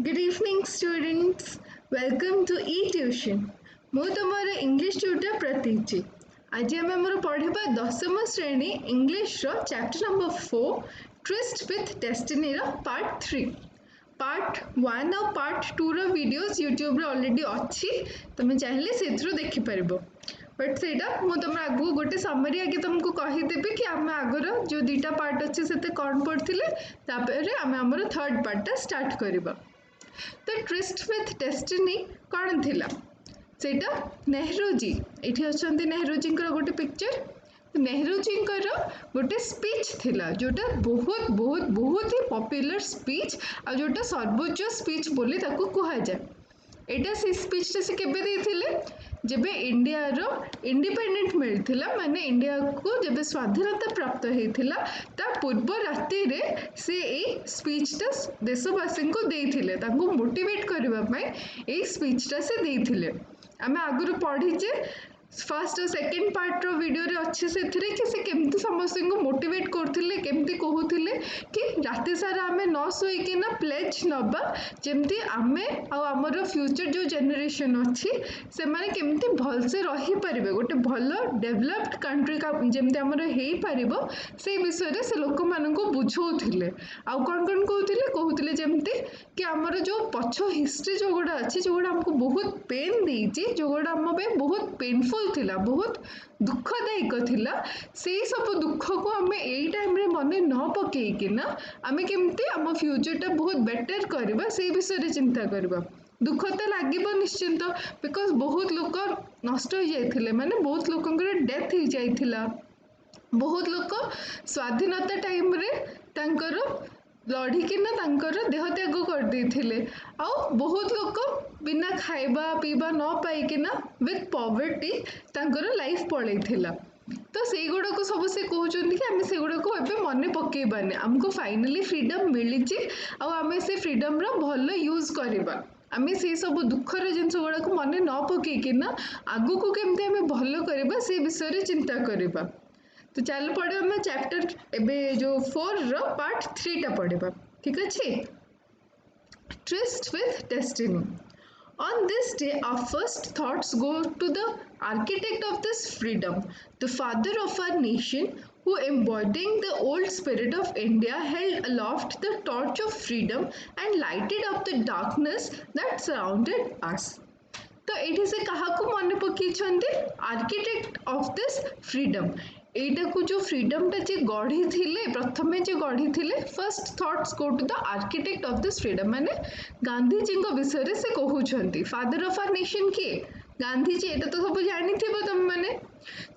Good evening, students. Welcome to e-tuition. ମୁଁ ତମର English tutor ପ୍ରତୀତି। ଆଜି ଆମେ ଆମର ପଢ଼ିବା ଦଶମ ଶ୍ରେଣୀ ଇଂଲିଶର ଚାପ୍ଟର ନମ୍ବର 4 ଟ୍ୱିଷ୍ଟ ୱିଥ୍ ଡେଷ୍ଟିନିର ପାର୍ଟ 3। ପାର୍ଟ 1 ଆଉ ପାର୍ଟ 2ର ଭିଡ଼ିଓସ୍ ୟୁଟ୍ୟୁବରେ ଅଲରେଡ଼ି ଅଛି, ତମେ ଚାହିଁଲେ ସେଥିରୁ ଦେଖିପାରିବ। ବଟ୍ ସେଇଟା ମୁଁ ତମ ଆଗକୁ ଗୋଟେ ସମରି ଆଗେ ତମକୁ କହିଦେବି କି ଆମେ ଆଗର ଯେଉଁ ଦୁଇଟା ପାର୍ଟ ଅଛି ସେଥିରେ କ'ଣ ପଢ଼ିଥିଲେ, ତାପରେ ଆମେ ଆମର ଥର୍ଡ଼ ପାର୍ଟଟା ଷ୍ଟାର୍ଟ କରିବା। ତ ଟ୍ୱିଷ୍ଟ ୱିଥ୍ ଡେଷ୍ଟିନି କ'ଣ ଥିଲା? ସେଇଟା ନେହେରୁଜୀ, ଏଠି ଅଛନ୍ତି ନେହେରୁଜୀଙ୍କର ଗୋଟେ ପିକ୍ଚର। ନେହେରୁଜୀଙ୍କର ଗୋଟେ ସ୍ପିଚ୍ ଥିଲା ଯେଉଁଟା ବହୁତ ହି ପପୁଲାର ସ୍ପିଚ୍, ଆଉ ଯେଉଁଟା ସର୍ବୋଚ୍ଚ ସ୍ପିଚ୍ ବୋଲି ତାକୁ କୁହାଯାଏ। ଏଇଟା ସେ ସ୍ପିଚ୍ଟା ସେ କେବେ ଦେଇଥିଲେ? ଯେବେ ଇଣ୍ଡିଆର ଇଣ୍ଡିପେଣ୍ଡେଣ୍ଟ ମିଳିଥିଲା, ମାନେ ଇଣ୍ଡିଆକୁ ଯେବେ ସ୍ୱାଧୀନତା ପ୍ରାପ୍ତ ହେଇଥିଲା ତା ପୂର୍ବ ରାତିରେ ସେ ଏଇ ସ୍ପିଚ୍ଟା ଦେଶବାସୀଙ୍କୁ ଦେଇଥିଲେ। ତାଙ୍କୁ ମୋଟିଭେଟ୍ କରିବା ପାଇଁ ଏଇ ସ୍ପିଚ୍ଟା ସେ ଦେଇଥିଲେ। ଆମେ ଆଗରୁ ପଢ଼ିଛେ, ଫାର୍ଷ୍ଟ ଆଉ ସେକେଣ୍ଡ ପାର୍ଟର ଭିଡ଼ିଓରେ ଅଛି ସେଥିରେ କି ସେ କେମିତି ସମସ୍ତଙ୍କୁ ମୋଟିଭେଟ୍ କରୁଥିଲେ, କେମିତି କହୁଥିଲେ କି ରାତି ସାରା ଆମେ ନ ଶୋଇକିନା ପ୍ଲେଜ୍ ନେବା ଯେମିତି ଆମେ ଆଉ ଆମର ଫ୍ୟୁଚର ଯେଉଁ ଜେନେରେସନ୍ ଅଛି ସେମାନେ କେମିତି ଭଲସେ ରହିପାରିବେ, ଗୋଟେ ଭଲ ଡେଭଲପ୍ଡ କଣ୍ଟ୍ରି ଯେମିତି ଆମର ହେଇପାରିବ ସେଇ ବିଷୟରେ ସେ ଲୋକମାନଙ୍କୁ ବୁଝଉଥିଲେ। ଆଉ କ'ଣ କହୁଥିଲେ ଯେମିତି କି ଆମର ଯେଉଁ ପଛ ହିଷ୍ଟ୍ରି ଯେଉଁଗୁଡ଼ା ଅଛି, ଯେଉଁଗୁଡ଼ା ଆମକୁ ବହୁତ ପେନ୍ ଦେଇଛି, ଯେଉଁଗୁଡ଼ା ଆମ ପାଇଁ ବହୁତ ପେନଫୁଲ୍ ଥିଲା, ବହୁତ ଦୁଃଖଦାୟକ ଥିଲା, ସେଇ ସବୁ ଦୁଃଖକୁ ଆମେ ଏଇ ଟାଇମ୍ରେ ମନେ ନ ପକେଇକିନା ଆମେ କେମିତି ଆମ ଫ୍ୟୁଚରଟା ବହୁତ ବେଟର କରିବା ସେଇ ବିଷୟରେ ଚିନ୍ତା କରିବା। ଦୁଃଖ ତ ଲାଗିବ ନିଶ୍ଚିନ୍ତ, ବିକଜ ବହୁତ ଲୋକ ନଷ୍ଟ ହେଇଯାଇଥିଲେ, ମାନେ ବହୁତ ଲୋକଙ୍କର ଡେଥ୍ ହେଇଯାଇଥିଲା। ବହୁତ ଲୋକ ସ୍ୱାଧୀନତା ଟାଇମ୍ରେ ତାଙ୍କର ଲଢ଼ିକିନା ତାଙ୍କର ଦେହତ୍ୟାଗ କରିଦେଇଥିଲେ, ଆଉ ବହୁତ ଲୋକ ବିନା ଖାଇବା ପିଇବା ନ ପାଇକିନା ୱିଥ୍ ପଭର୍ଟି ତାଙ୍କର ଲାଇଫ୍ ପଳେଇଥିଲା। ତ ସେଇଗୁଡ଼ାକୁ ସବୁ ସେ କହୁଛନ୍ତି କି ଆମେ ସେଗୁଡ଼ାକୁ ଏବେ ମନେ ପକେଇବାନି, ଆମକୁ ଫାଇନାଲି ଫ୍ରିଡ଼ମ୍ ମିଳିଛି ଆଉ ଆମେ ସେ ଫ୍ରିଡ଼ମ୍ର ଭଲ ୟୁଜ୍ କରିବା। ଆମେ ସେଇ ସବୁ ଦୁଃଖର ଜିନିଷ ଗୁଡ଼ାକୁ ମନେ ନ ପକେଇକିନା ଆଗକୁ କେମିତି ଆମେ ଭଲ କରିବା ସେ ବିଷୟରେ ଚିନ୍ତା କରିବା। ତ ଚାଲ ପଢ଼ିବା ଆମେ ଚାପ୍ଟର ଏବେ ଯେଉଁ 4ର ପାର୍ଟ 3ଟା ପଢ଼ିବା, ଠିକ୍ ଅଛି? Twist with destiny. On this day, our first thoughts go to the architect of this freedom, the father of our nation, who embodying the old spirit of India held aloft the torch of freedom and lighted up the darkness that surrounded us. तो एठी से काहाकू मने पकेइछन्ते? Architect of this freedom. एटाकू जो फ्रीडमटा जे गढ़ी थिले, प्रथमे जे गढ़ी थिले, first thoughts go to the architect of this freedom, माने गांधीजीଙ୍କ विषୟରେ से कहुछन्ती। फादर ऑफ आवर नेशन किए? गांधीजी। एटा तो सब जानिथिबो तम माने।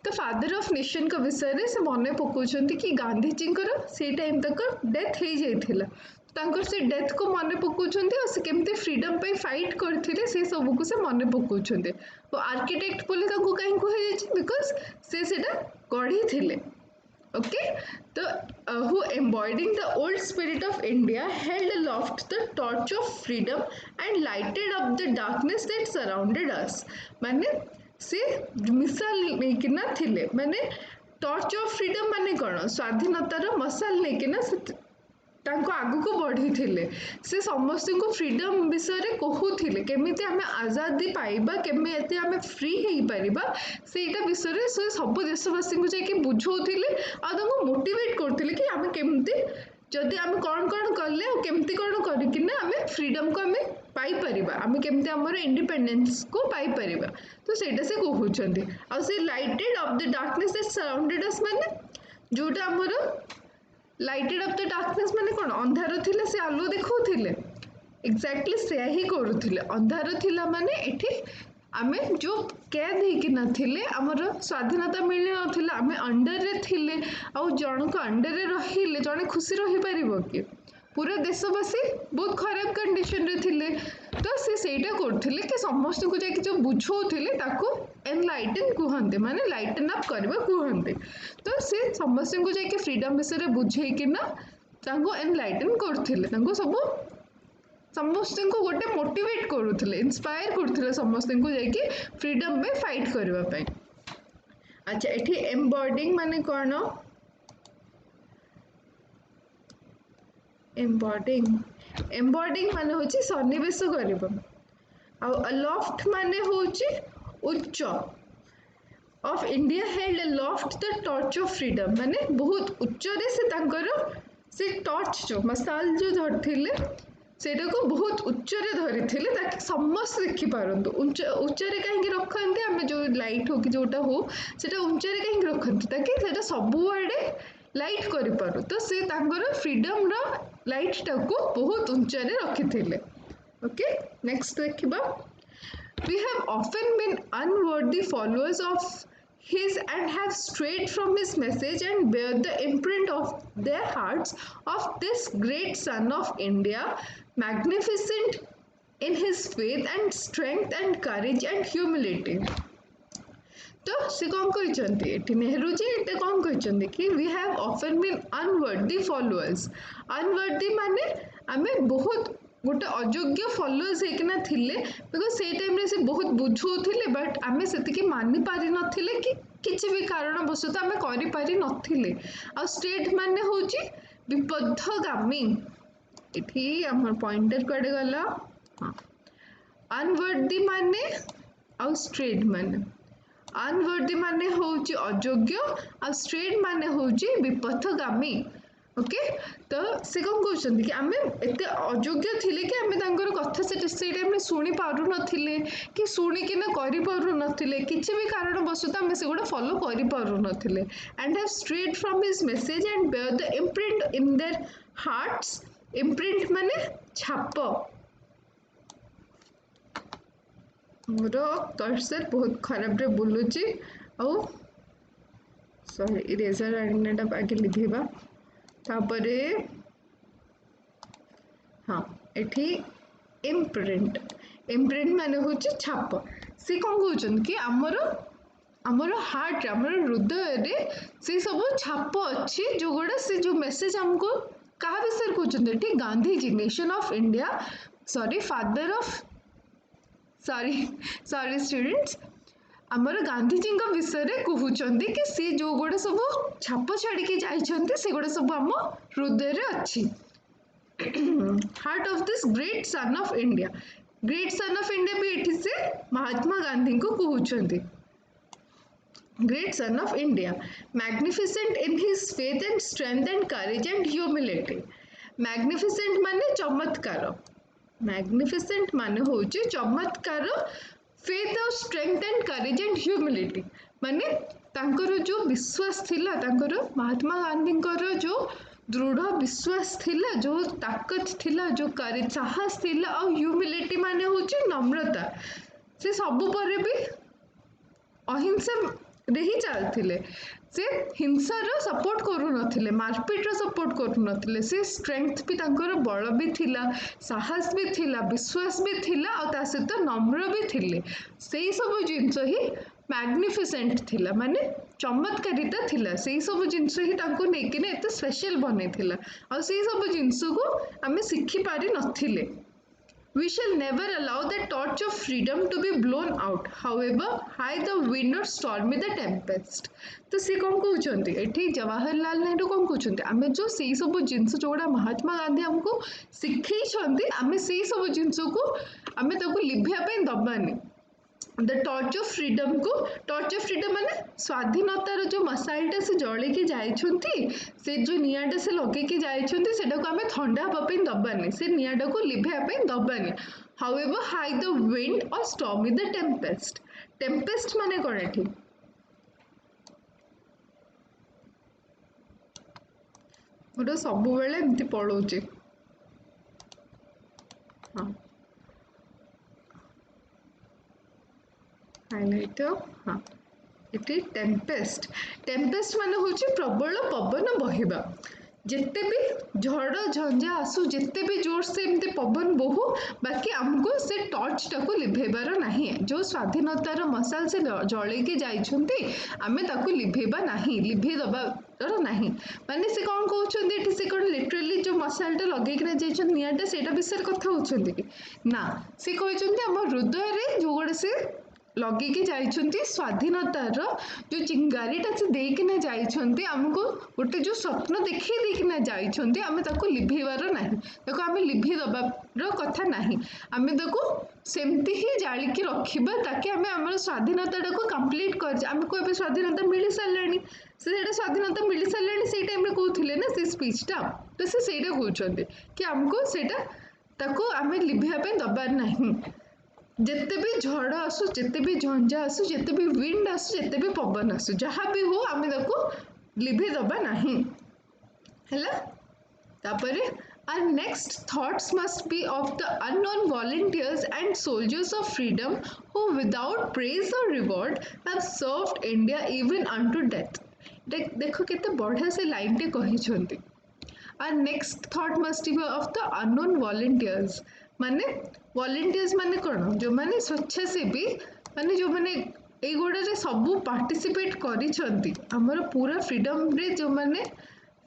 तो फादर ऑफ नेशन का विषୟରେ से मने पकाउछन्ती कि गांधीजीଙ୍କର से टाइम तक डेथ हो जाइथिला। तांकर से डेथ को मने पकाउछन्ती और से केमते फ्रीडम पे फाइट करथिले से सब को से मने पकाउछन्ती। तो आर्किटेक्ट बोले तांको काहे कहै जाय? बिकॉज़ से सेटा गढ़ी थिले। Okay, who embodying the old spirit of India held aloft the torch of freedom and lighted up the darkness that surrounded us. माने से मिसाल लेकिना थिले, माने टॉर्च ऑफ फ्रीडम माने कौन? स्वाधीनतार मसाल लेकिना तांको आगुको बढ़ी थिले। से समस्त को फ्रीडम विषय कहूथिले, केमिति आमे आजादी पाइबा, केमिति आमे फ्री हेई परिबा, सेटा विषय से सब देशवासी को जाके बुझौथिले आ तांको मोटिवेट करथिले कि आमे केमिति जदि आमे कौन कले और केमिति कौन करिकिना आमे फ्रीडम को आमे पाई परिबा, आमे केमिति हमर इंडिपेंडेंस को पाई परिबा। तो सेटा से कहउछन्ती। आ से lighted of the darkness that surrounded us, माने जोटा हमर लाइटेड अप द डार्कनेस माने कौन? अंधार थिले से आलो देखौथिले। एक्जाक्टली से ही करूथिले। अंधार थिला माने एठी आमे जो कैद हेकि नथिले, हमर स्वाधीनता मिलि नथिला, आमे अंडर रे थिले, आ जणको अंडर रे रहिले जणे खुशी रहि परिबो कि? पूरा देशवासी बहुत खराब कंडीशन रे थिले। तो से सेटा करथिले कि समस्त को जाके जो बुझौथिले ताको एनलाइटन कुहंते, माने लाइटन अप करबा कुहंते। तो से समस्त को जाके फ्रीडम विषय बुझे किना तांको एनलाइटन करथिले, तांको सब समस्त को गोटे मोटिवेट करूथिले, इंस्पायर करूथिले समस्त को जाके फ्रीडम में फाइट करबा पई। अच्छा, एठी एम्बॉडिंग माने कोन? एम्बॉडिंग एम्बॉडिंग माने होची सन्निवेश करिबो आ अलोफ्ट माने होची उच्च of India held aloft the torch of freedom माने बहुत उच्च रे से तांकर से टॉर्च जो मसाल जो धरथिले सेटा को बहुत उच्च रे धरिथिले ताकि समस्त देखि पारंतु उच्च रे काहे रखन्ते हमें जो लाइट हो कि जोटा हो सेटा उच्च रे काहे रखन्ते ताकि सेटा सबु आडे लाइट करि पारु तो से तांकर फ्रीडम रो लाइट टा को बहुत उच्च रे रखिथिले ओके नेक्स्ट देखिबा we have often been unworthy followers of his and have strayed from his message and bear the imprint of their hearts of this great son of India, magnificent in his faith and strength and courage and humility. तो से कौन कहते eighty Nehru ji एटे कौन कहते कि we have often been unworthy followers unworthy माने आमे बहुत गोटे अयोग्य फॉलोअर्स हेकिना थिले बिकॉज से टाइम रे से बहुत बुझौथिले बट आमे सेतिकी मानि पारि नथिले कि किछि भी कारण बसत आमे करि पारि नथिले आ स्टेट माने होची विपद्धगामी एठी हमर पॉइंटर कड़े गला हां अनवर्दी माने आ स्ट्रेट माने अनवर्दी माने होची अयोग्य आ स्ट्रेट माने होची विपथगामी ओके तो से कौन कहते कि आम एत अयोग्य थिले कि आम तांकर कथा से टाइम में शुणी पारु नथिले कि शुणिकिना करि पारु नथिले किछि भी कारण बसत आम से गुडा फॉलो करि पारु नथिले and have straight from his message and bear the imprint in their hearts imprint माने छाप मोर कर्सर बहुत खराब रे बुलुची औ सॉरी इरेजर आनिनाटा आगे लिखेबा तापरे हाँ एठी इम्प्रिंट इम्प्रिंट माने होची छाप से कौन कहउछन कि हमर हार्ट हमर हृदय रे से सब छाप अछि जो गोडा से जो मैसेज हमको कहा विषय कहउछन एठी Gandhi ji nation of India sorry father of sorry students आमर गांधी जी विषय रे कहउछन्ती कि सी जो गोडे सब छाप छाड़ी के जाइछन्ती से गोडे सब हम हृदय रे अछि heart of this great son of India भी एठी से महात्मा गांधी को कहउछन्ती great son of India magnificent in his faith and strength and courage and humility magnificent माने चमत्कार मैग्निफिसेंट माने होची चमत्कार faith of strength and courage and humility माने तांकर जो विश्वास थिला तांकर महात्मा गांधी जो दृढ़ विश्वास थिला जो ताकत थिला जो करेज साहस थिला और ह्यूमिलिटी माने होची नम्रता से सब पर भी अहिंसा रे ही चलथिले से हिंसार सपोर्ट करू नथिले मारपीट सपोर्ट करू नथिले से स्ट्रेंथ भी तांकर बल भी थिला साहस भी थिला विश्वास भी थिला और ता सहित नम्र भी थिले सेही सब जिंस ही मैग्निफिसेंट थिला माने चमत्कारिता थिला सेही सब जिंस ही तांको नेकी ने एते स्पेशल बने थिला और सेही सब जिंस को हमें सिखि पारि नथिले We shall never allow the torch of freedom to be blown out, however high the wind or stormy the tempest. तो से कौन कहते एठी जवाहरलाल नेहरू कौन कहते आम जो से सब जिनस जोड़ा महात्मा गांधी हमको शिखई आम से सब जिनस को आम लिभा दबानी द टॉर्च ऑफ फ्रीडम को टॉर्च ऑफ फ्रीडम माने स्वाधीनतार जो मसाइलटा से जले के जाइछुंती से जो नियाटा से लगे के जाइछुंती सेटा को हमें ठंडा हबा पे दबानी से नियाटा को लिभा पे दबानी हाउएवर हाई द विंड और स्टॉर्मी द टेम्पेस्ट टेम्पेस्ट माने कोन एठी मोर सब बेले एमती पळौची हां हाइलाइटर हाँ ये टेम्पेस्ट माने होची प्रबल पवन बहिबा जिते भी झड़ झंझा आसू जिते भी जोर से एमती पवन बहु बाकी हमको से टॉर्च टाको लिभेबार नहीं जो स्वाधीनतार मसाल से जले के जाइछुंती आमे ताको लिभेबा नहीं लिभे दबार नहीं माने से कौन कहउछंती एठी से कौन लिटरली जो मसालटा लगे के जाइछन नियाटा सेटा विषय कथा होउछंती कि ना से कहउछंती हम हृदय रे जो गोडे से ଲଗେଇକି ଯାଇଛନ୍ତି ସ୍ୱାଧୀନତାର ଯୋଉ ଚିଙ୍ଗାରିଟା ସେ ଦେଇକିନା ଯାଇଛନ୍ତି ଆମକୁ ଗୋଟେ ଯୋଉ ସ୍ୱପ୍ନ ଦେଖେଇ ଦେଇକିନା ଯାଇଛନ୍ତି ଆମେ ତାକୁ ଲିଭେଇବାର ନାହିଁ ତାକୁ ଆମେ ଲିଭେଇ ଦବାର କଥା ନାହିଁ ଆମେ ତାକୁ ସେମିତି ହିଁ ଜାଳିକି ରଖିବା ତାକି ଆମେ ଆମର ସ୍ୱାଧୀନତାଟାକୁ କମ୍ପ୍ଲିଟ୍ କରି ଆମକୁ ଏବେ ସ୍ୱାଧୀନତା ମିଳି ସାରିଲାଣି ସେ ସେଇଟା ସ୍ୱାଧୀନତା ମିଳି ସାରିଲାଣି ସେଇ ଟାଇମରେ କହୁଥିଲେ ନା ସେ ସ୍ପିଚଟା ତ ସେ ସେଇଟା କହୁଛନ୍ତି କି ଆମକୁ ସେଇଟା ତାକୁ ଆମେ ଲିଭେଇବା ପାଇଁ ଦବାର ନାହିଁ ଯେତେ ବି ଝଡ଼ ଆସୁ ଯେତେ ବି ଝଞ୍ଜା ଆସୁ ଯେତେ ବି ୱିଣ୍ଡ ଆସୁ ଯେତେ ବି ପବନ ଆସୁ ଯାହା ବି ହଉ ଆମେ ତାକୁ ଲିଭେଇ ଦବା ନାହିଁ ହେଲା ତାପରେ our next thoughts must be of the unknown volunteers and soldiers of freedom who without praise or reward have served India even unto death ଦେଖ କେତେ ବଢିଆ ସେ ଲାଇନଟେ କହିଛନ୍ତି our next thought must be of the unknown volunteers ମାନେ volunteers ମାନେ କ'ଣ ଯୋଉମାନେ ସ୍ୱେଚ୍ଛାସେବୀ ମାନେ ଯୋଉମାନେ ଏଇଗୁଡ଼ାରେ ସବୁ ପାର୍ଟିସିପେଟ୍ କରିଛନ୍ତି ଆମର ପୁରା ଫ୍ରିଡମରେ ଯୋଉମାନେ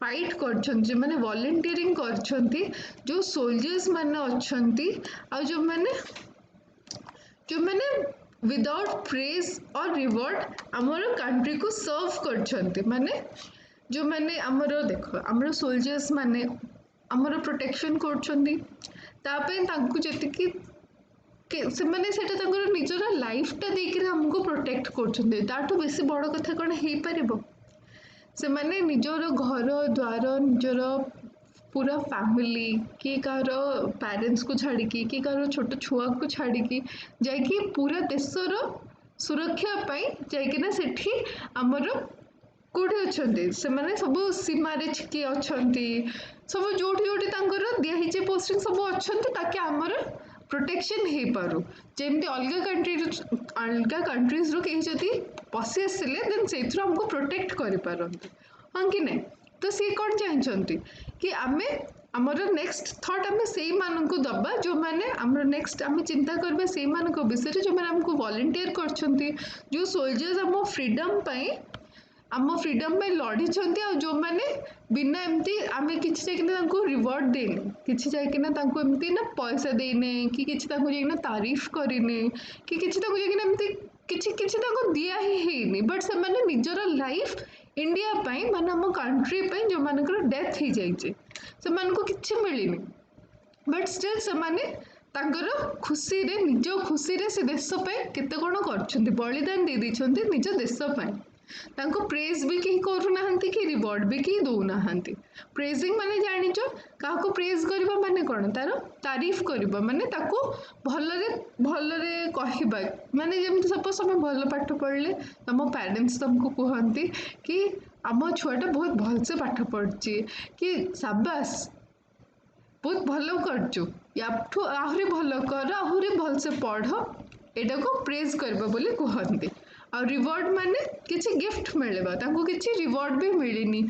फाइट करछन्ति जो माने वॉलंटियरिंग करछन्ति जो सोल्जर्स माने अछन्ति आ जो माने विदाउट प्रेज और रिवॉर्ड हमर कंट्री को सर्व करछन्ति माने जो माने हमर देखो हमर सोल्जर्स माने हमर प्रोटेक्शन करछन्ति तापे तांकु जतिकी के से माने सेटा तांकर निजर लाइफटा देकी हमको प्रोटेक्ट करछन्ति ताठो बेसी बड़ कथा कोन हेई परिबो से माने निजर घर द्वार निजर पूरा फैमिली किए कार पेरेंट्स को छाड़िकी किए कार छोट छुआ को छाड़िकी जाकि पूरा देशर सुरक्षा पाई जाइकिना सेठी हमर कोठी अछन्ती से माने सब सीमा रे किए अछन्ती सब जोठी जोठी तांकर दिया हिचे पोस्टिंग सब अछन्ती ताकि हमर प्रोटेक्शन हे पारू जेमती अलग कंट्रीज रो कहीं जदि पशि आसिले देन सेथरो हमको प्रोटेक्ट करि पारंती हां कि नहीं तो सी कौन चाहते कि आमे आमर नेक्स्ट थॉट आमे सेई माननको दबा जो माने आमर नेक्स्ट आमे चिंता करबे सेई मानको विषय जो माने हमको वॉलंटियर करछन्ती जो सोल्जर्स हम फ्रीडम पई आम फ्रीडम में लड़ी जो मैंने बिना एमती आम कि रिवॉर्ड देने कि एमती ना पैसा देने कि तारीफ करने कि दिया ही है बट से मैंने निजर लाइफ इंडिया माने आम कंट्री जो मान डेथ हो जाए से मिलनी बट स्टिल से माने खुशी रे निज खुशी रे से देश केते कौन कर बलिदान दे देछन्ति निज देश तांको प्रेज भी कहीं करूना कि रिवॉर्ड भी कहीं दौना प्रेजिंग माने जानिचो काको प्रेज करबा माने कोन तार तारीफ करबा माने ताको भलरे कहबा माने जेमति सपोज हम भल पाठ पढ़ले तम पेरेंट्स तुमको कहंती कि आम छुआटा बहुत भल से पाठ पढ़ची कि शाबाश बहुत भल करचु याठू आहुरी भल कर आहुरी भल से पढ़ एटा को प्रेज करबा बोली कहंती आ रिवॉर्ड माने किसी गिफ्ट मिलेबा तांको किसी रिवॉर्ड भी मिलनी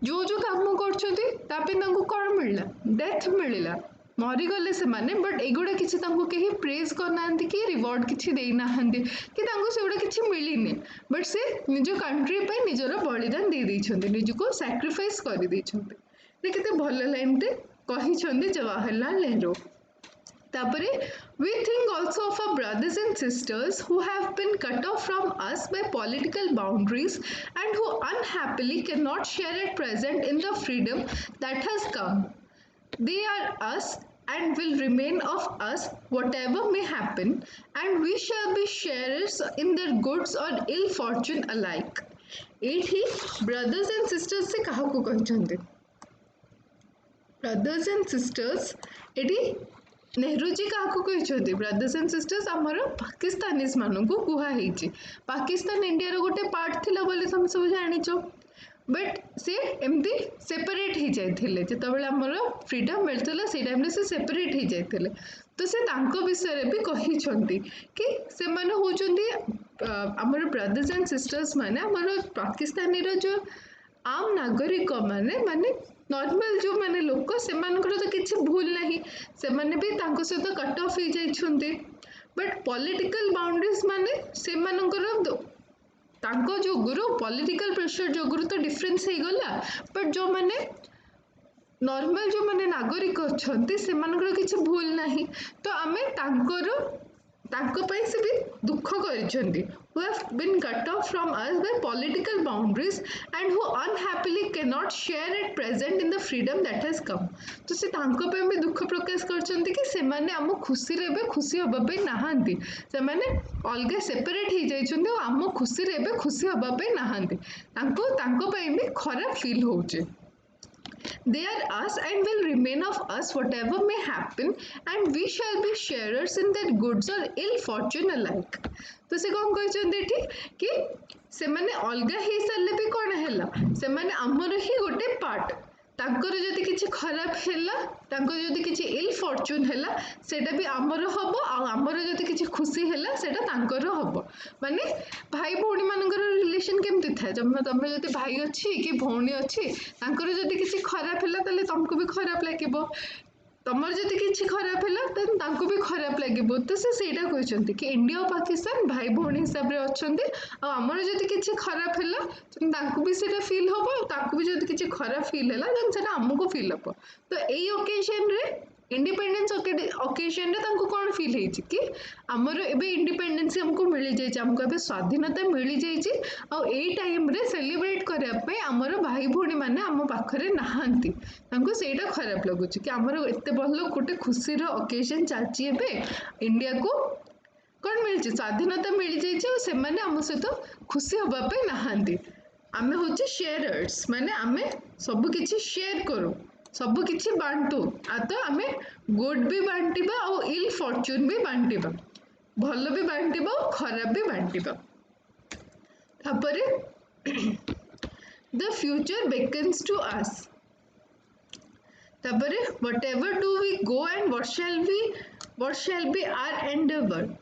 जो जो काम करछन्ती तापे तांको कोन मिलला डेथ मिलला मरीगले से माने बट एगुड़ा किसी तांको कहीं प्रेज करना कि रिवॉर्ड किसी देना कि तांको सेगुड़ा किसी मिलनी बट से निज कंट्री पे निजर बलिदान दे देछन्ती निजको सैक्रिफाइस कर देछन्ती ने केते भल लाइनटे कहिछन्ती जवाहरलाल नेहरू तापरे we think also of our brothers and sisters who have been cut off from us by political boundaries and who unhappily cannot share at present in the freedom that has come. They are us and will remain of us whatever may happen and we shall be sharers in their goods or ill fortune alike. एठी brothers and sisters से काहाको कहछन्ते brothers and sisters एठी नेहरू जी क्या कहते brothers and sisters आमर Pakistanis मान को कहुई Pakistan India रो गोटे part थिला बोली तुम सब जानिच बट से एमती सेपरेट हो जाते जिते आमर फ्रीडम मिलता से टाइम से सेपरेट हो जाते तो से विषय भी कही कि से माने होचंदी आमर ब्रदर्स एंड सिस्टर्स माने आमर पाकिस्तानी रो जो आम नागरिक माने माने नॉर्मल जो माने लोक से तो किसी भूल नहीं से माने भी तांको सहित कट ऑफ हो जाइछन्ते बट पॉलिटिकल बाउंड्रीज माने से तांको जो गुरु पॉलिटिकल प्रेशर जो गुरु तो डिफरेंस हो गला बट जो माने नॉर्मल जो माने नागरिक अछन्ते से किसी भूल नहीं तो आमे तांको पई से भी दुख करिसेंती, who have been cut off from us by political boundaries and who unhappily cannot share at present in the freedom that has come। तो से तांको पे भी दुख प्रकाश करछंती कि से माने हम खुशी रे बे खुशी होबा पे नहांती, से माने अलगा सेपरेट ही जाइछंती और हम खुशी रे बे खुशी होबा पे नहांती, तांको पे भी खराब फील होचे। They are us and will remain of us whatever may happen, and we shall be sharers in their goods or ill fortune alike। तो से कौन कहते एठी कि से माने अलगा ही साले भी कौन हैला, से माने हमर ही गोटे पार्ट, तांकर जदि किछि खराब हैला, तांकर जदि किछि इल फॉर्च्यून हैला सेटा भी हमर हबो, आ हमर जदि किछि खुशी हैला सेटा तांकर हबो। माने भाई भौणी मानकर रिलेशन केमति थाए, जब तमे जदि भाई अछि कि भौणी अछि तांकर जदि किछि खराब हैला तले तुमको भी खराब लागिबो, तमर जदि किछि खराब हैला त तांको भी खराब लागिबो। तो से सेटा कहचंती कि इंडिया और पाकिस्तान भाई भौणी हिसाब रे अछंती, आ हमर जदि किछि खराब हैला त तांको भी सेटा फील होबो, तांको भी जदि किछि खराब फील हैला देन सेटा हमको फील होबो। तो एई ओकेजन रे इंडिपेंडेंस ओकेजन रे तांको कोन फील हेछि कि हमर एबे इंडिपेंडेंस हमको मिली जाइछि, हमको एबे स्वाधीनता मिली जाइछि, आ एई टाइम रे सेलिब्रेट करबा पे हमर भाई भौणी माने हम पाखरे नहांती, तांको सेटा खराब लागुछि कि हमर एते बल्लो गोटे खुशी रो ओकेजन चालछि। एबे इंडिया को कौन मिली स्वाधीनता मिली जाइए और से आम सहित खुशी होगा पे नहांती। आम हूँ शेयरर्स, माने आम सब किछि शेयर करूँ, सब किछि बांटू, आ तो आम गुड भी बांटिबा और इल फॉर्च्यून भी बांटिबा, भल भी बांटिबा और खराब भी बांटिबा। तापरे the future beckons to us, तापरे whatever do we go and what shall be our endeavour.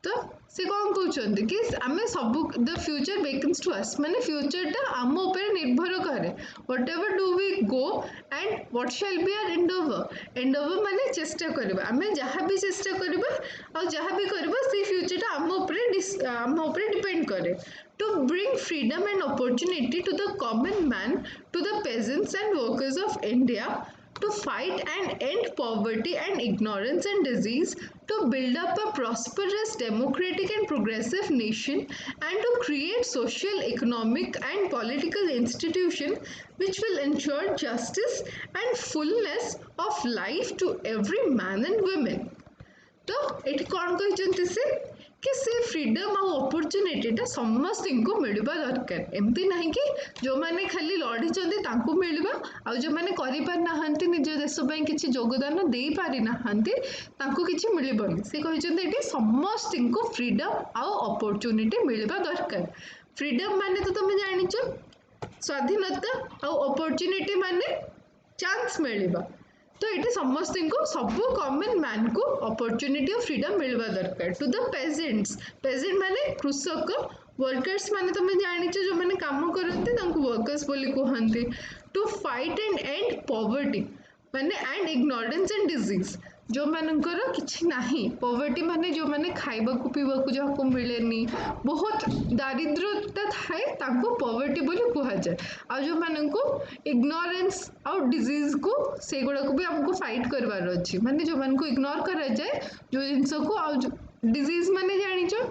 तो से कौन कहते कि आम सब the future beckons to us, माने फ्यूचरटा आम ऊपर निर्भर करे। Whatever do we go and what shall be our endeavour, endeavour माने चेष्टा करबा, आम जहाँ भी चेष्टा करबा और जहाँ भी करबा से फ्यूचरटा आम ऊपर डिपेंड करे। To bring freedom and opportunity to the common man, to the peasants and workers of India, to fight and end poverty and ignorance and disease, to build up a prosperous, democratic and progressive nation, and to create social, economic and political institutions which will ensure justice and fullness of life to every man and woman। तो ये कौन कहते से कि से freedom आ अपॉर्चुनिटीटा समस्त को मिलवा दरकार, एमती नहीं कि जो मैंने खाली लड़ी तांको मिलवा, आ जो मैंने करि पार नाहंती निज देश पई किछि योगदान दे पारि नाहंती तांको किछि मिलबनी। से कहते ये समस्त को फ्रीडम आ अपॉर्चुनिटी मिलवा दरकार। फ्रीडम माने तो तुम जानिच स्वाधीनता आ अपॉर्चुनिटी माने चांस मिलवा, तो ये समस्त को सब कॉमन मैन को अपॉर्चुनिटी और फ्रीडम मिलवा दरकार। टू द पेजेंट्स, पेजेंट माने कृषक, वर्कर्स माने तुम जानिच जो मैंने काम करते वर्कर्स बोली कहते। To fight and end poverty माने एंड इग्नोरेंस एंड डिजीज, जो मानकर किछि नाही, पॉवर्टी माने जो माने खाइबा को पीबा को जाको मिलेनी, बहुत दारिद्रता थाए ताको पॉवर्टी बोली कहा जाए। आ जो माननको इग्नोरेंस और डिजीज को से गुड़ा को भी हमको फाइट करवार अछि, माने जो मानको इग्नोर करा जाए जो जिंस को, आ डिजीज माने जानिचो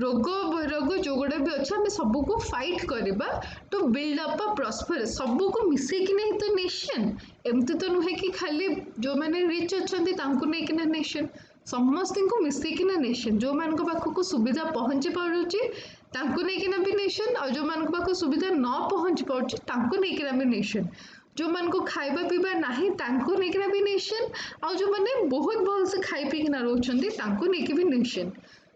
रोग रोग जो गुड़ा भी अच्छे आम सबको फाइट करवा। To build up a prosperous, सबको मिसेकी नहीं तो नेशन, एमती तो नुहे कि खाली जो मैंने रिच अच्छा नहीं नेशन, समस्त को मिसेकिना नेशन, जो मान पाखक सुविधा पहुँची पारुची तांको नेकिना भी नेशन, और जो मान पाखक सुविधा न पहुँची पारुची तांको नेकिना भी नेशन, जो मान को खाइबा पीबा नहीं तांको नेकिना भी नेशन, और जो मैंने बहुत भल से खाई पीकिना रोचंती तांको नेकी भी नेशन,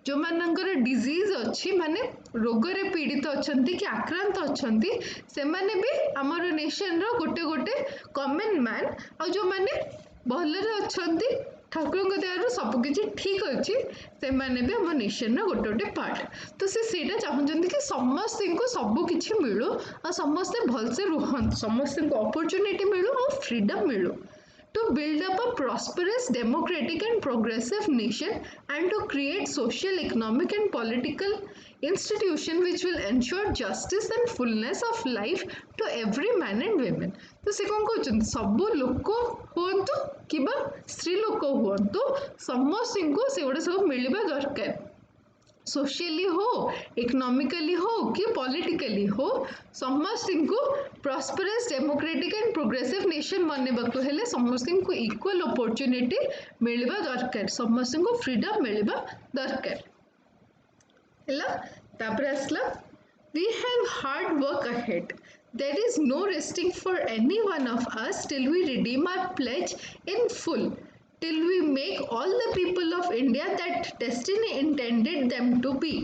जो मानकर डिजीज अच्छी माने रोग रे पीड़ित अछंती कि आक्रांत अछंती से माने भी हमर नेशन रो गोटे गोटे कॉमन मैन, और जो माने भलरे अछंती ठाकुर दयारू सब किछि ठीक अछि से माने भी हम नेशन रो गोटे गोटे पार्ट। तो से सेटा चाहउछंती कि समस्त को सब किछि मिलु और समस्त भल से रुहन, समस्त को अपॉर्चुनिटी मिलु और फ्रीडम मिलु। To build up a prosperous, democratic and progressive nation, and to create social, economic and political institution which will ensure justice and fullness of life to every man and women. तो से कौन कहते सबू लोक हूँ कि स्त्री लोक हूँ समस्त को से गुड़ा सब मिलवा दरकार सोशली हो इकोनॉमिकली हो कि पॉलिटिकली हो समस्त को prosperous democratic and progressive nation बनवाक हेले समस्त को इक्वल अपॉर्चुनिटी मिलवा दरकार समस्त को फ्रीडम मिलवा दरकार है तापर आसला we have hard work ahead. There is no resting for any one of us till we redeem our pledge in full. Till we make all the people of India that destiny intended them to be.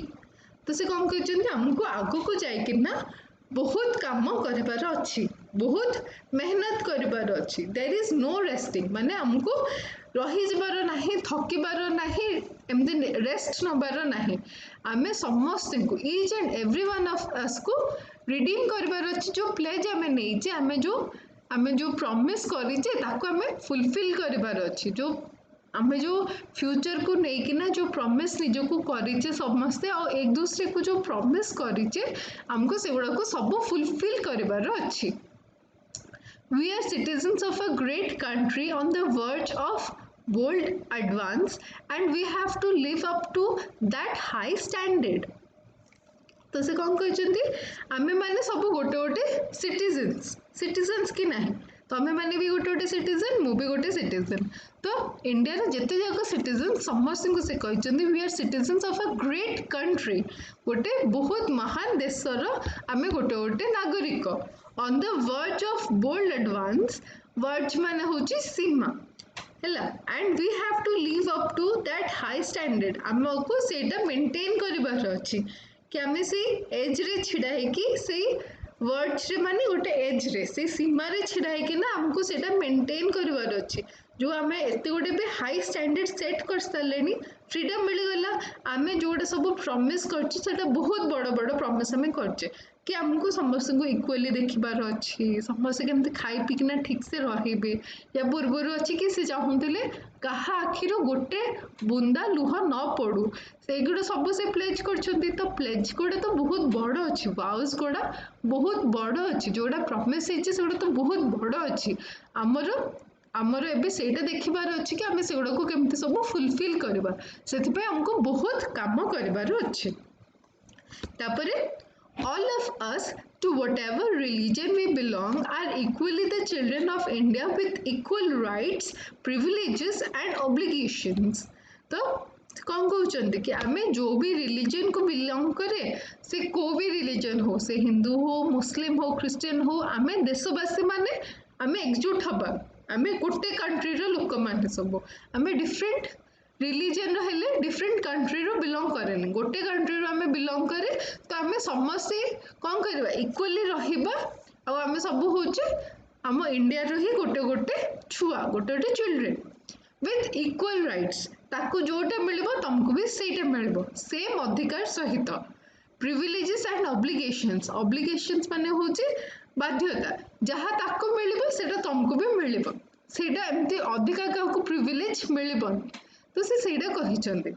तो से कौन कहते हमको आगो को जाइए ना बहुत काम करिबार अच्छी बहुत मेहनत करिबार अच्छी देयर इज नो रेस्टिंग माने हमको रही जबार नाही थकिबार नाही एमती रेस्ट नबार नाही आमे समस्त को each and every one of us को रिडीम करिबार अच्छी जो प्लेज आमे नहीं जे आमे जो प्रॉमिस करिचे ताको आमे फुलफिल करिबार अच्छी जो आमे जो फ्यूचर को नहीं ना जो प्रॉमिस निज को करिचे समस्ते और एक दूसरे को जो प्रॉमिस करिचे हमको सेगुड़ा को सब फुलफिल करिबार अच्छी We are citizens of a great country on the verge of bold advance and we have to live up to that high standard. तो से कौन कहते आमे माने सब गोटे गोटे सिटीजन्स कि नहीं तो आमे माने भी गोटे गोटे सिटीजन मु भी गोटे सिटीजन तो इंडिया रे जेते जाक सिटीजन समस्त को से कहते we are citizens of a great country गोटे बहुत महान देशर आमे गोटे गोटे नागरिक on the verge of bold advance verge माने होची सीमा हैला and we have to live up to that high standard हमको सेटा मेंटेन करिबार अछि कि आमे से एज रे छिडा है कि से वर्ड्स रे माने गोटे एज रे से सीमा रे छिडा है कि ना हमको सेटा मेंटेन करिबार अछि जो आमे एते गोटे भी हाई स्टैंडर्ड सेट कर सालेनी फ्रीडम मिल गला आमे जोडा सब प्रॉमिस करछि सेटा बहुत बड़ बड़ प्रॉमिस हमें करछे कि हमको समस्त को इक्वली देखिबार अच्छी समस्त केमती खाई पीकिना ठीक से रहिबे या पूर्वर अच्छी कि से चाहूले कहा आखिर गोटे बुंदा लुह न पड़ू सेगुड़ा सब से प्लेज करछंती तो प्लेज गुड़ा तो बहुत बड़ अच्छी वाउस गुड़ा बहुत बड़ अच्छी जोड़ा प्रॉमिस होइछि सेगुड़ा तो बहुत बड़ अच्छी आमर एबे सेटा देखिबार अच्छी कि आमे सेगुड़ा को केमती सब फुलफिल करबा सेति हमको बहुत काम करबार अच्छी तापरे all of us to whatever religion we belong are equally the children of India with equal rights privileges and obligations तो कौन कहते कि आमे जो भी रिलीजन को बिलोंग करे से को भी रिलीजन हो से हिंदू हो मुस्लिम हो क्रिश्चियन हो आमे देशवासी माने आमे एकजुट हबा आमे गोटे कंट्री रो लोक माने सब आमे डिफरेंट रिलीजन हेले डिफरेंट कंट्री रो बिलोंग करेनि गोटे कंट्री रो आमे बिलोंग करे तो आमे समस्त कौन करबा इक्वली रहिबा आ आमे सब होचे आम इंडिया रो ही गोटे गोटे छुआ गोटे गोटे चिल्ड्रेन विथ इक्वल राइट्स ताको जोटा मिलबो तुमको भी सेटा मिलबो सेम अधिकार सहित प्रिविलेजेस एंड ऑब्लिगेशंस माने होचे बाध्यता जहाँ ताको मिलबो सेटा तुमको भी मिलबो सेटा एमती अधिकार काको प्रिविलेज मिलबोनी तो सेटा कहिचंदे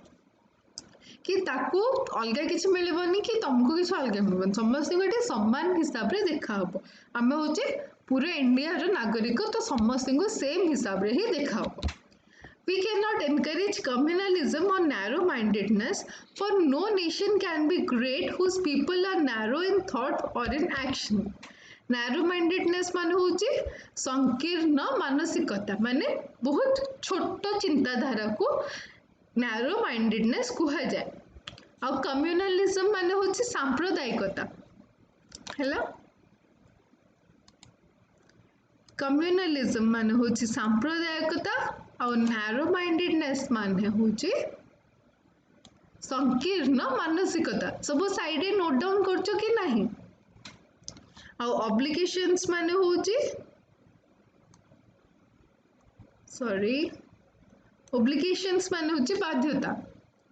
कि ताको अलगा किसी मिलबोनी कि तुमको किसी अलगा मिलबोनी समस्त गोटे समान हिसाब रे देखा हबो आमे होचे पूरे इंडिया रो नागरिक तो समस्त को सेम हिसाब रे ही देखा हबो We cannot encourage communalism or narrow-mindedness, for no nation can be great whose people are narrow in thought or in action. Narrow-mindedness माने होची संकीर्ण मानसिकता माने बहुत छोट चिंताधारा को narrow-mindedness कुहा जाए और communalism माने होची सांप्रदायिकता हैला communalism माने होची सांप्रदायिकता और नैरो माइंडेडनेस माने होचे संकीर्ण मानसिकता सब साइड नोट डाउन करछो कि नहीं और ऑब्लिगेशंस माने होचे ऑब्लिगेशंस माने होचे बाध्यता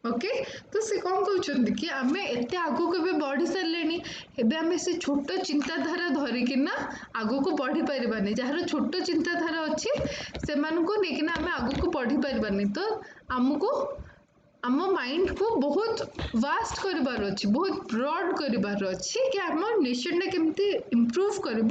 ओके तो से कौन कहते कि आम एत आगो के बढ़ी सारे एबे आमे से छोट चिंताधारा धरिकी ना आगो को बढ़ी पारिबानी जार छोट चिंताधारा अच्छी से लेकिन आमे आगो को बढ़ी पारिबानी तो आमको आम माइंड को बहुत वास्ट कर बहुत ब्रॉड कर आम नेशन केमती इम्प्रूव कर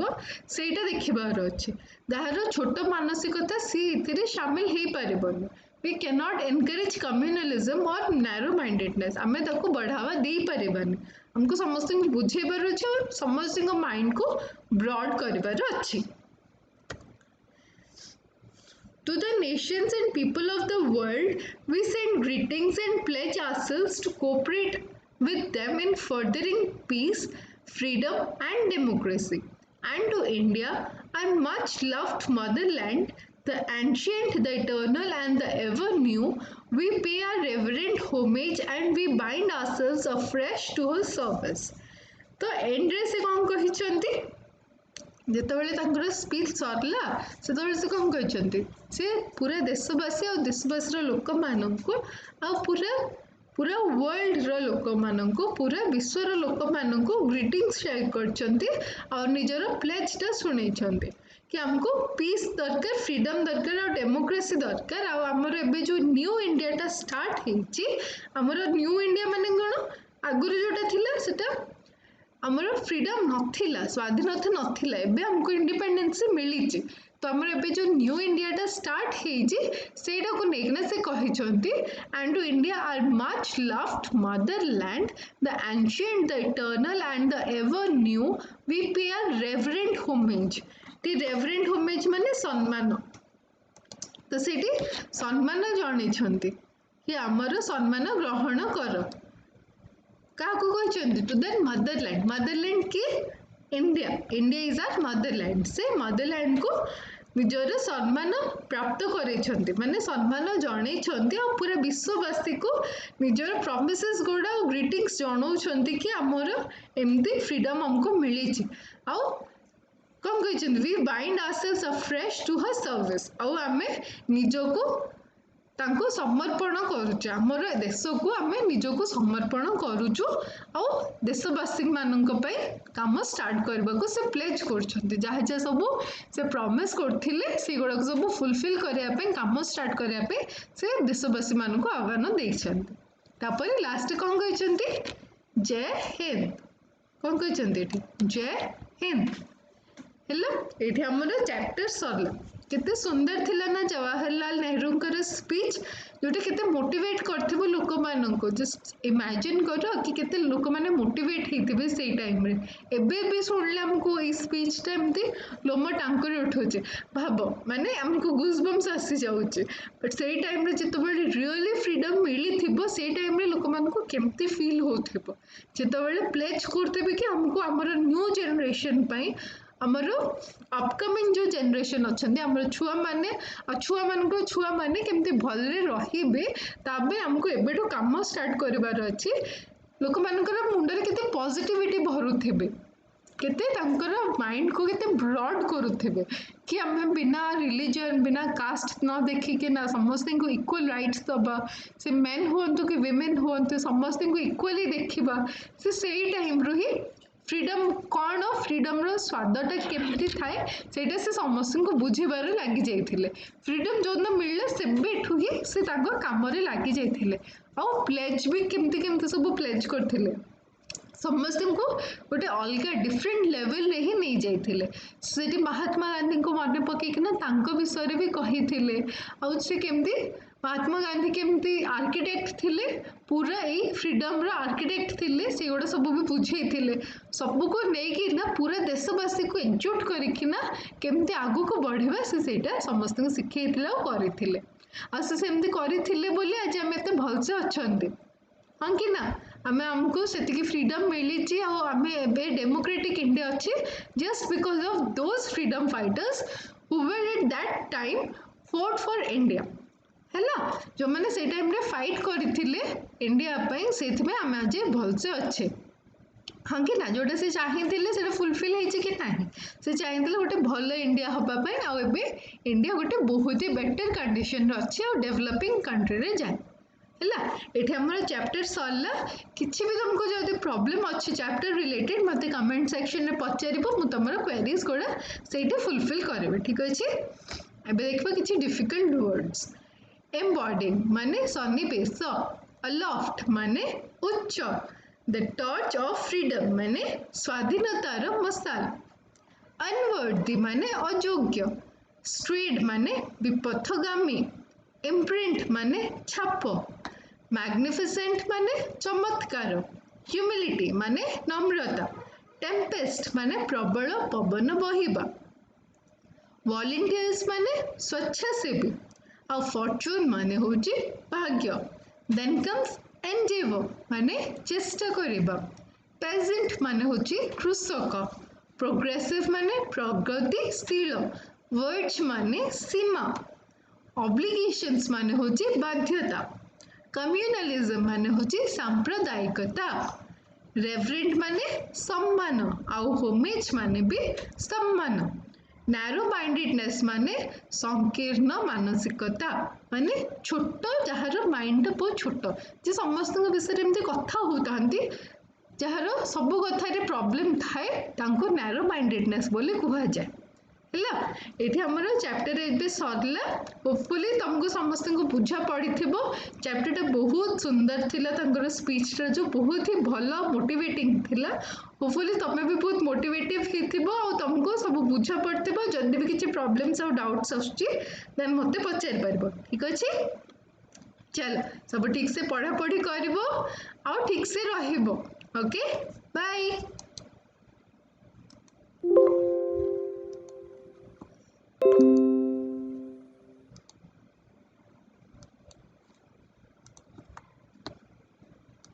देखिबार अच्छे जार छोट मानसिकता सी इथिरे शामिल हो पारिबनी we can not encourage communalism और नैरो माइंडेडनेस आम ताको बढ़ावा दे पारिबानी हमको समस्त बुझेबार अच्छे और समस्त माइंड को ब्रॉड कर अच्छी To the nations and people of the world, we send greetings and pledge ourselves to cooperate with them in furthering peace, freedom, and democracy. And to India, our much loved motherland, the ancient, the eternal, and the ever new, we pay our reverent homage and we bind ourselves afresh to her service. तो and रे से कौन कहिचंती ଯେତେବେଳେ ତାଙ୍କର speech ସରିଲା ସେତେବେଳେ ସେ କ'ଣ କହିଛନ୍ତି ସେ ପୁରା ଦେଶବାସୀ ଆଉ ଦେଶବାସୀର ଲୋକମାନଙ୍କୁ ଆଉ ପୁରା ପୁରା ୱାର୍ଲଡର ଲୋକମାନଙ୍କୁ ପୁରା ବିଶ୍ୱର ଲୋକମାନଙ୍କୁ ଗ୍ରିଟିଂସ୍ ସେୟାର କରିଛନ୍ତି ଆଉ ନିଜର ପ୍ଲେଜ୍ଟା ଶୁଣେଇଛନ୍ତି କି ଆମକୁ ପିସ୍ ଦରକାର ଫ୍ରିଡମ୍ ଦରକାର ଆଉ ଡେମୋକ୍ରେସି ଦରକାର ଆଉ ଆମର ଏବେ ଯେଉଁ ନ୍ୟୁ ଇଣ୍ଡିଆଟା ଷ୍ଟାର୍ଟ ହେଇଛି ଆମର ନ୍ୟୁ ଇଣ୍ଡିଆ ମାନେ କ'ଣ ଆଗରୁ ଯେଉଁଟା ଥିଲା ସେଟା आमर फ्रीडम नथिला स्वाधीनता नथिला एबे हमको इंडिपेंडेंस मिली तो आमर एबे जो न्यू इंडियाटा स्टार्ट हेजी सेटा को नेकना से कहिसंती and to India our much loved motherland the ancient the eternal and the ever new we pay our reverent homage टी रेवरेंट होमेज माने सम्मान तो सेठी सम्मान जणैछंती कि आमर सम्मान ग्रहण कर क्या टू दैट मदरलैंड की India India is our motherland से मदरलैंड को निजर सम्मान प्राप्त कर माने सम्मान जन पूरा विश्ववासी को निजर प्रॉमिसेस गुड़ा और ग्रीटिंग्स जनाऊँ कि आमर एमती फ्रीडम हमको मिली आउ कौन कहते we bind ourselves afresh to her service आउ आम निजको तांको समर्पण करुचे आमर देश को आम निजको समर्पण करुचु आ देशवासी मानक काम स्टार्ट करने को से प्लेज कर जहाँ जहाँ सब से प्रॉमिस करथिले से गुड़ाक सब फुलफिल करने काम स्टार्ट करने से देशवासी मानक आह्वान देपर लास्ट कौन कहते जय हिंद कौन कहते जय हिंद है ये आमर चैप्टर सरला केते सुंदर थिला ना जवाहरलाल नेहरू स्पीच जोटा केते मोटिवेट करथिबो लोक मानको जस्ट इमेजिन करो कि केते लोक माने मोटिवेट हेतिबे सेई टाइम रे एबे भी सुनले हमको ई स्पीच टा एमती लोम टांकर उठोचे भाबो माने हमको गूजबम्स आसी जाउचे बट सेई टाइम रे जेतबेले रियली फ्रीडम मिली थिबो सेई टाइम रे लोक मानको केमती फील होथिबो जेतबेले प्लेज करथेबे कि हमको हमर न्यू जनरेशन पई आमर अपकमिंग जो जनरेशन अच्छा आमर छुआ माने छुआ मान छुआ माने केमती भलरे रहिबे ताबे हमको एबेठो काम स्टार्ट करिवार अछि लोक मानकर मुंडरे केते पॉजिटिविटी भरुथिबे केते तांकर माइंड को केते ब्रॉड करुथिबे कि आम बिना रिलीजन बिना कास्ट न देखी के ना समस्त को इक्वल राइट्स दबा से मेन हुअंतु कि विमेन हुअंतु समस्त को इक्वली देखिबा से सेई टाइम रो ही फ्रीडम कौन फ्रीडम रो स्वादटा केमती थाए सेटा से समस्त को बुझेबार लगी जाइथिले फ्रीडम जो दिन मिलले सेबेठु ही से ताको काम रे लगी जाइथिले आ प्लेज भी केमती केमती सब प्लेज करथिले समस्त को गोटे अलग डिफरेंट लेवल रे ही नहीं जाइथिले सेठी महात्मा गांधी को मन पकेकिना तांको विषय भी कहिथिले आ से केमती महात्मा गांधी केमती आर्किटेक्ट थिले पूरा यही फ्रीडम रो आर्किटेक्ट थिले से गोटा सब भी बुझेइथिले सब को नेकी ना पूरा देशवासी को एकजुट करिकिना केमती आगु को बढ़िबा से सेटा समस्त को सिखेइथिले और करिथिले आ से सेमती करिथिले बोली आज हम एते भलसे अछंती हाँ कि ना आम आमको से फ्रीडम मिली आम ए डेमोक्रेटिक इंडिया अच्छी just because of those freedom fighters who were at that time fort for India है जो मैंने से टाइम रे फाइट करथिले इंडिया पई सेथमे आम आज भलसे अच्छे हाँ कि ना जोटा से चाहिए से फुलफिल होती कि ना से चाहिए गोटे भल इंडिया हाँपाई आबे इंडिया गोटे बहुत ही बेटर कंडीशन अच्छी और डेवलपिंग कंट्री रे जाए है ये आम चैप्टर सरला किसी भी तुमको जो प्रॉब्लम अच्छी चैप्टर रिलेटेड मत कमेंट सेक्शन में पचार मुझे तुम क्वेरीज गुड़ा से फुलफिल करेंगे ठीक अच्छे एबे देखा किसी डिफिकल्ट वर्ड्स एम्बॉडिंग माने सन्निवेश अलॉफ्ट माने उच्च, द टॉर्च ऑफ फ्रीडम माने स्वाधीनतार मशाल, अनवर्दी माने अयोग्य, स्ट्रेड माने विपथगामी, इम्प्रिंट माने छाप, मैग्निफिसेंट माने चमत्कार, ह्यूमिलिटी माने नम्रता, टेम्पेस्ट माने प्रबल पवन बहिबा, वॉलंटियर्स माने स्वच्छासेवी, और फॉर्चून माने होची भाग्य, देन कम्स एंडेवर माने चेष्टा करिबा, पेजेंट माने होची कृषक, प्रोग्रेसिव माने प्रगतिशील, वर्ज माने सीमा, ऑब्लिगेशंस माने होची बाध्यता, कम्युनलिज्म माने होची सांप्रदायिकता, रेवरेंट माने सम्मान आउ होमेज माने भी सम्मान, नैरो माइंडेडनेस माने संकीर्ण मानसिकता माने छोट जहार माइंड बहुत छोट जे समस्त विषय एमती कथा होतांती जहार सब कथारे प्रॉब्लम थाए तांको नैरो माइंडेडनेस बोली कुहा जाए ହେଲା ଏଠି ଆମର ଚାପ୍ଟର ଏବେ ସରିଲା ହୋପଫୁଲି ତମକୁ ସମସ୍ତଙ୍କୁ ବୁଝା ପଡ଼ିଥିବ ଚାପ୍ଟରଟା ବହୁତ ସୁନ୍ଦର ଥିଲା ତାଙ୍କର ସ୍ପିଚଟା ଯୋଉ ବହୁତ ହି ଭଲ ମୋଟିଭେଟିଂ ଥିଲା ହୋପଫୁଲି ତମେ ବି ବହୁତ ମୋଟିଭେଟିଭ ହେଇଥିବ ଆଉ ତମକୁ ସବୁ ବୁଝା ପଡ଼ିଥିବ ଯଦି ବି କିଛି ପ୍ରୋବ୍ଲେମ୍ସ ଆଉ ଡାଉଟ୍ସ ଆସୁଛି ଦେନ୍ ମୋତେ ପଚାରି ପାରିବ ଠିକ ଅଛି ଚାଲ ସବୁ ଠିକ ସେ ପଢ଼ାପଢ଼ି କରିବ ଆଉ ଠିକ ସେ ରହିବ ଓକେ ବାଏ